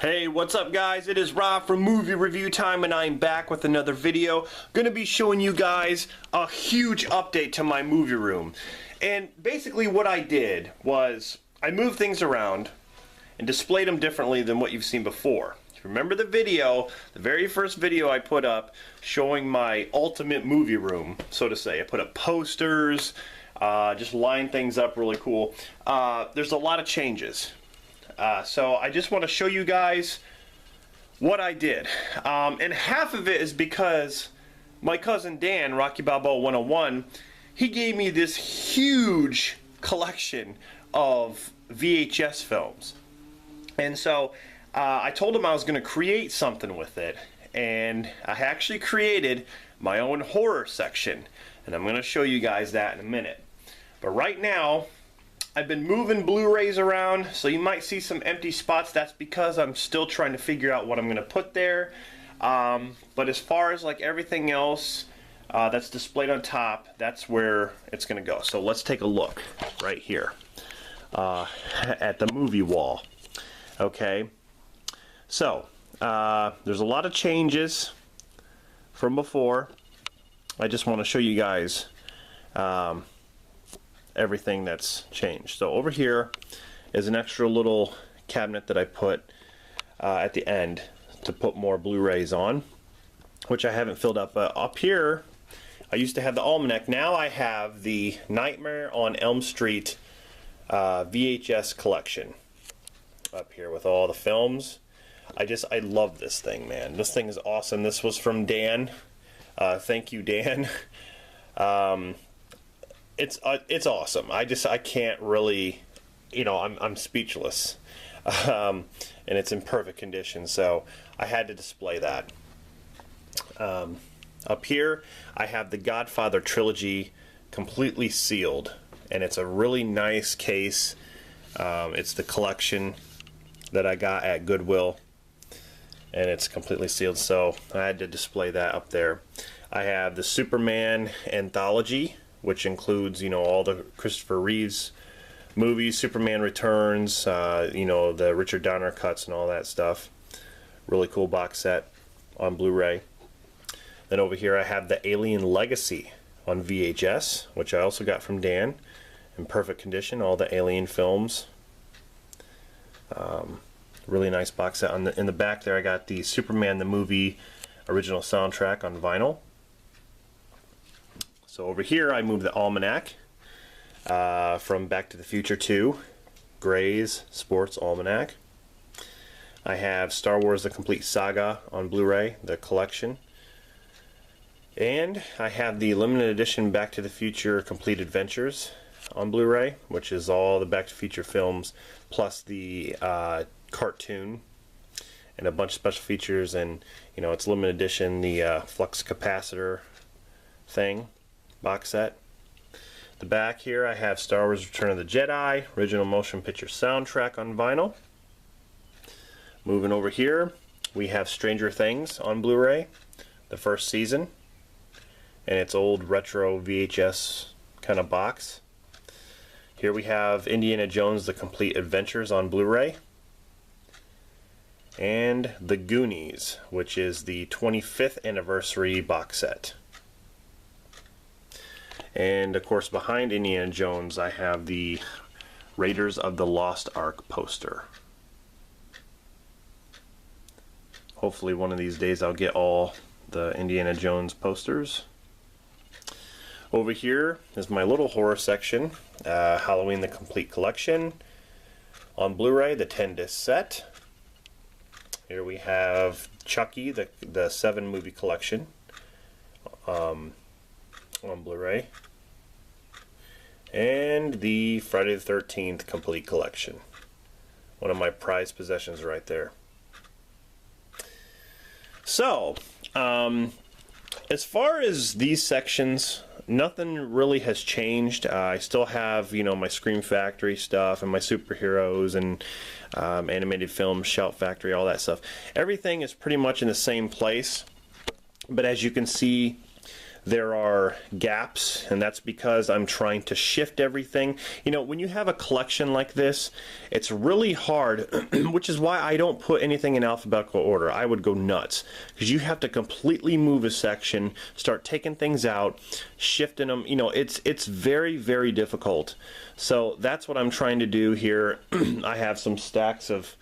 Hey, what's up guys? It is Rob from Movie Review Time and I'm back with another video. Gonna be showing you guys a huge update to my movie room. And basically what I did was I moved things around and displayed them differently than what you've seen before. If you remember the video, the very first video I put up showing my ultimate movie room, so to say. I put up posters, just lined things up really cool. There's a lot of changes. So I just want to show you guys what I did. And half of it is because my cousin Dan, Rocky Balboa 101, he gave me this huge collection of VHS films. And so I told him I was going to create something with it. And I actually created my own horror section. And I'm going to show you guys that in a minute. But right now, I've been moving Blu-rays around, so you might see some empty spots. That's because I'm still trying to figure out what I'm going to put there. But as far as like everything else that's displayed on top, that's where it's going to go. So let's take a look right here at the movie wall. Okay, so there's a lot of changes from before. I just want to show you guys everything that's changed. So over here is an extra little cabinet that I put at the end to put more Blu-rays on, which I haven't filled up. Up here I used to have the Almanac. Now I have the Nightmare on Elm Street VHS collection up here with all the films. I love this thing, man. This thing is awesome. This was from Dan. Thank you, Dan. It's awesome. I can't really, you know, I'm speechless. And it's in perfect condition, so I had to display that. Up here I have the Godfather trilogy completely sealed, and it's a really nice case. It's the collection that I got at Goodwill, and it's completely sealed, so I had to display that up there. I have the Superman anthology, which includes, you know, all the Christopher Reeves movies, Superman Returns, you know, the Richard Donner cuts and all that stuff. Really cool box set on Blu-ray. Then over here I have the Alien Legacy on VHS, which I also got from Dan in perfect condition, all the Alien films. Really nice box set. In the back there I got the Superman the movie original soundtrack on vinyl. So over here I moved the Almanac from Back to the Future 2, Gray's Sports Almanac. I have Star Wars The Complete Saga on Blu-ray, the collection. And I have the limited edition Back to the Future Complete Adventures on Blu-ray, which is all the Back to the Future films plus the cartoon and a bunch of special features, and you know, it's limited edition, the flux capacitor thing box set. The back here I have Star Wars Return of the Jedi original motion picture soundtrack on vinyl. Moving over here we have Stranger Things on Blu-ray, the first season, and its old retro VHS kind of box. Here we have Indiana Jones The Complete Adventures on Blu-ray, and The Goonies, which is the 25th anniversary box set. And of course behind Indiana Jones I have the Raiders of the Lost Ark poster. Hopefully one of these days I'll get all the Indiana Jones posters. Over here is my little horror section, Halloween the Complete Collection on Blu-ray, the 10-disc set. Here we have Chucky, the 7-movie collection on Blu-ray, and the Friday the 13th Complete Collection. One of my prized possessions right there. So, as far as these sections, nothing really has changed. I still have, you know, my Scream Factory stuff and my superheroes and animated films, Shout Factory, all that stuff. Everything is pretty much in the same place, but as you can see, there are gaps, and that's because I'm trying to shift everything. You know, when you have a collection like this, it's really hard, which is why I don't put anything in alphabetical order. I would go nuts, because you have to completely move a section, start taking things out, shifting them. You know, it's very, very difficult. So that's what I'm trying to do here. I have some stacks of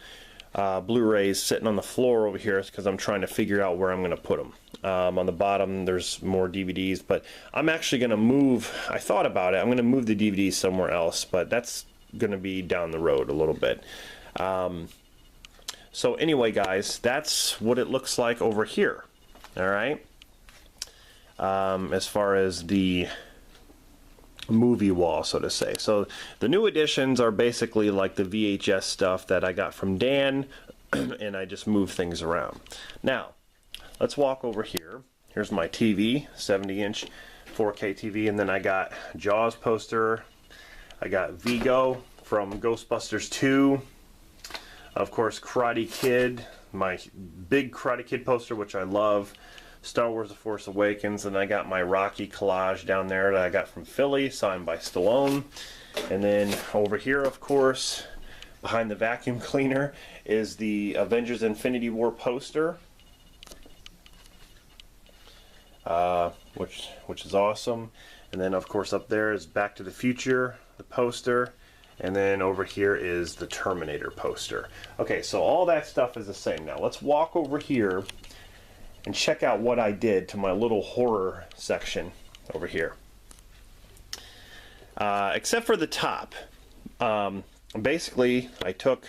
Blu-rays sitting on the floor over here because I'm trying to figure out where I'm going to put them. On the bottom there's more DVDs, but I'm actually going to move, I thought about it, I'm going to move the DVDs somewhere else, but that's going to be down the road a little bit. So anyway guys, that's what it looks like over here. Alright, as far as the movie wall, so to say. So the new editions are basically like the VHS stuff that I got from Dan and I just move things around. Now let's walk over here. Here's my TV, 70-inch 4K TV, and then I got Jaws poster, I got Vigo from Ghostbusters 2, of course Karate Kid, my big Karate Kid poster which I love, Star Wars The Force Awakens, and I got my Rocky collage down there that I got from Philly, signed by Stallone. And then over here, of course, behind the vacuum cleaner, is the Avengers Infinity War poster, which is awesome. And then, of course, up there is Back to the Future, the poster. And then over here is the Terminator poster. Okay, so all that stuff is the same. Now, let's walk over here and check out what I did to my little horror section over here. Except for the top. Basically, I took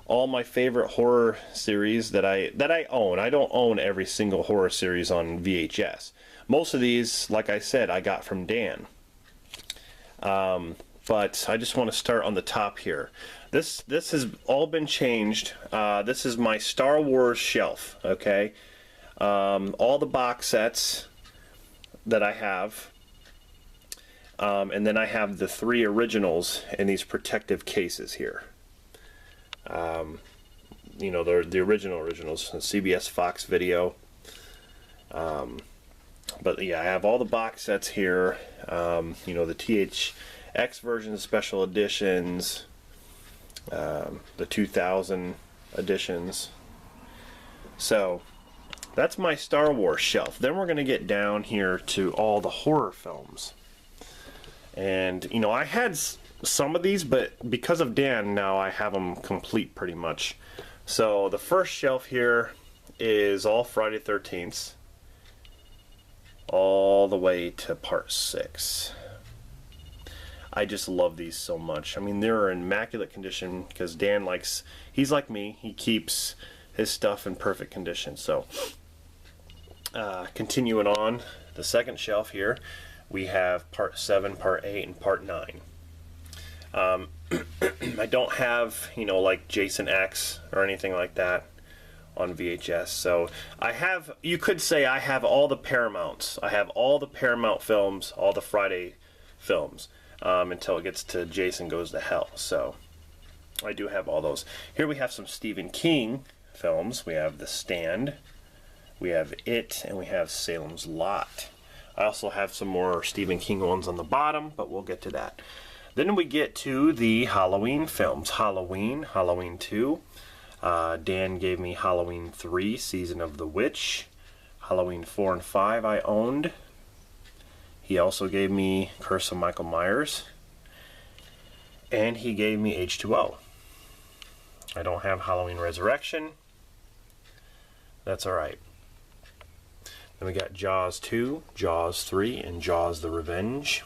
all my favorite horror series that I own. I don't own every single horror series on VHS. Most of these, like I said, I got from Dan. But I just want to start on the top here. This has all been changed. This is my Star Wars shelf, okay? All the box sets that I have. And then I have the 3 originals in these protective cases here. You know, they're the originals, CBS Fox Video. But yeah, I have all the box sets here. You know, the THX versions, special editions, the 2000 editions. So that's my Star Wars shelf. Then we're going to get down here to all the horror films. And, you know, I had some of these, but because of Dan, now I have them complete pretty much. So the first shelf here is all Friday 13th, all the way to part 6. I just love these so much. I mean, they're in immaculate condition because Dan likes, he's like me, he keeps his stuff in perfect condition. So continuing on, the second shelf here, we have part 7, part 8, and part 9. I don't have, you know, like Jason X or anything like that on VHS. So I have, you could say I have all the Paramounts. I have all the Paramount films, all the Friday films, until it gets to Jason Goes to Hell. So I do have all those. Here we have some Stephen King films. We have The Stand, we have It, and we have Salem's Lot. I also have some more Stephen King ones on the bottom, but we'll get to that. Then we get to the Halloween films. Halloween, Halloween 2. Dan gave me Halloween 3, Season of the Witch. Halloween 4 and 5 I owned. He also gave me Curse of Michael Myers. And he gave me H2O. I don't have Halloween Resurrection. That's alright. Then we got Jaws 2, Jaws 3, and Jaws the Revenge.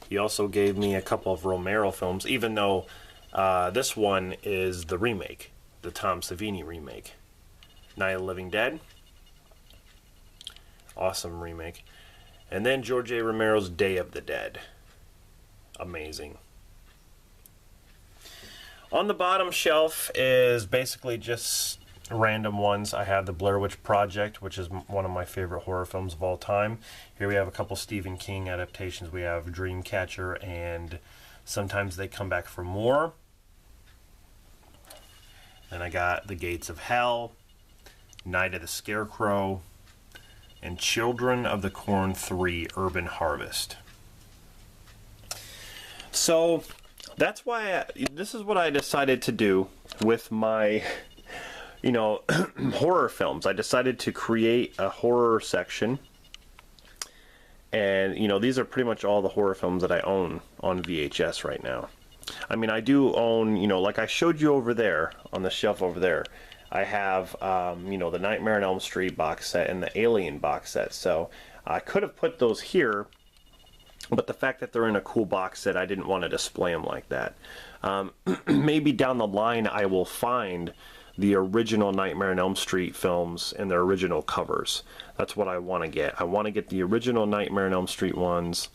He also gave me a couple of Romero films, even though this one is the remake, the Tom Savini remake. Night of the Living Dead. Awesome remake. And then George A. Romero's Day of the Dead. Amazing. On the bottom shelf is basically just random ones. I have the Blair Witch Project, which is one of my favorite horror films of all time. Here we have a couple Stephen King adaptations. We have Dreamcatcher and Sometimes They Come Back for More. Then I got The Gates of Hell, Night of the Scarecrow, and Children of the Corn 3 Urban Harvest. So that's why this is what I decided to do with my, you know, horror films. I decided to create a horror section. And, you know, these are pretty much all the horror films that I own on VHS right now. I mean, I do own, you know, like I showed you over there, on the shelf over there, I have, you know, the Nightmare on Elm Street box set and the Alien box set. So I could have put those here, but the fact that they're in a cool box set, I didn't want to display them like that. Maybe down the line I will find the original Nightmare on Elm Street films and their original covers. That's what I want to get. I want to get the original Nightmare on Elm Street ones,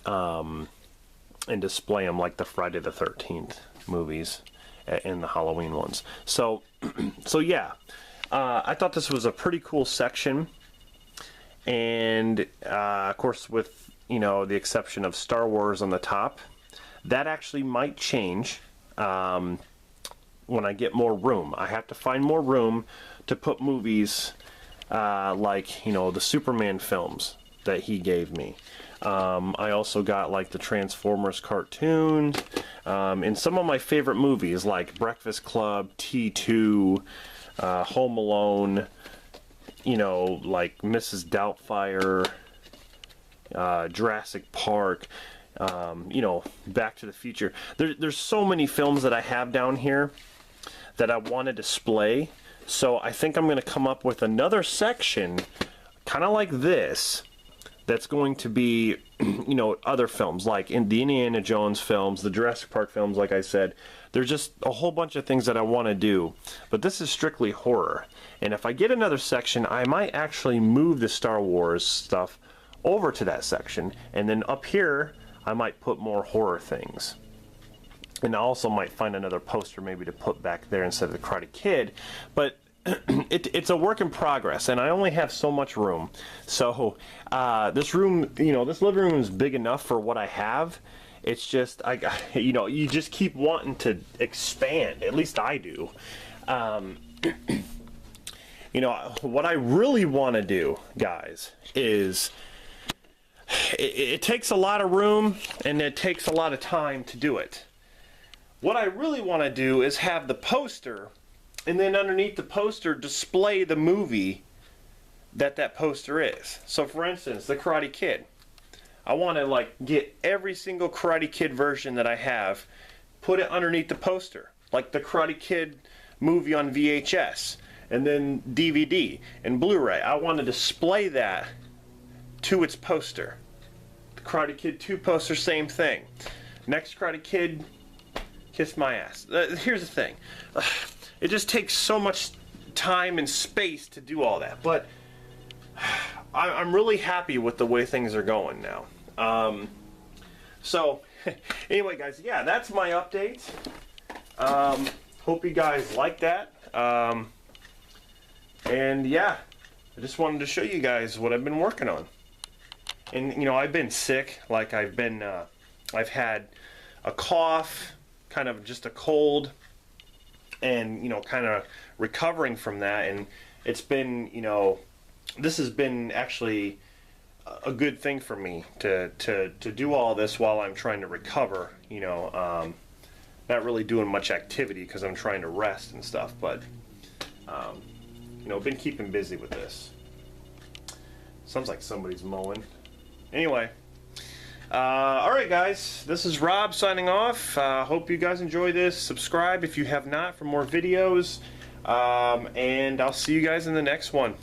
and display them like the Friday the 13th movies and the Halloween ones. So, so yeah, I thought this was a pretty cool section, and of course, with, you know, the exception of Star Wars on the top, that actually might change when I get more room. I have to find more room to put movies like, you know, the Superman films that he gave me. I also got like the Transformers cartoons, and some of my favorite movies like Breakfast Club, T2, Home Alone, you know, like Mrs. Doubtfire, Jurassic Park, you know, Back to the Future. There's so many films that I have down here that I want to display. So I think I'm going to come up with another section, kind of like this, that's going to be, you know, other films, like in the Indiana Jones films, the Jurassic Park films, like I said. There's just a whole bunch of things that I want to do, but this is strictly horror. And if I get another section, I might actually move the Star Wars stuff over to that section, and then up here, I might put more horror things. And I also might find another poster maybe to put back there instead of the Karate Kid, but it's a work in progress, and I only have so much room. So this room, you know, this living room is big enough for what I have. It's just, you know, you just keep wanting to expand. At least I do. You know, what I really want to do, guys, is it takes a lot of room and it takes a lot of time to do it. What I really want to do is have the poster, and then underneath the poster display the movie that poster is. So for instance, the Karate Kid. I want to like get every single Karate Kid version that I have, put it underneath the poster, like the Karate Kid movie on VHS, and then DVD and Blu-ray. I want to display that to its poster. The Karate Kid 2 poster, same thing. Next Karate Kid, kiss my ass. Here's the thing. It just takes so much time and space to do all that, but I'm really happy with the way things are going now. So anyway, guys, yeah, that's my update. Hope you guys like that. And yeah, I just wanted to show you guys what I've been working on. And you know, I've been sick. Like I've had a cough, kind of just a cold, and you know, kind of recovering from that. And it's been, you know, this has been actually a good thing for me to do all this while I'm trying to recover. You know, not really doing much activity because I'm trying to rest and stuff, but you know, been keeping busy with this. Sounds like somebody's mowing. Anyway, alright guys, this is Rob signing off. Hope you guys enjoy this. Subscribe if you have not for more videos, and I'll see you guys in the next one.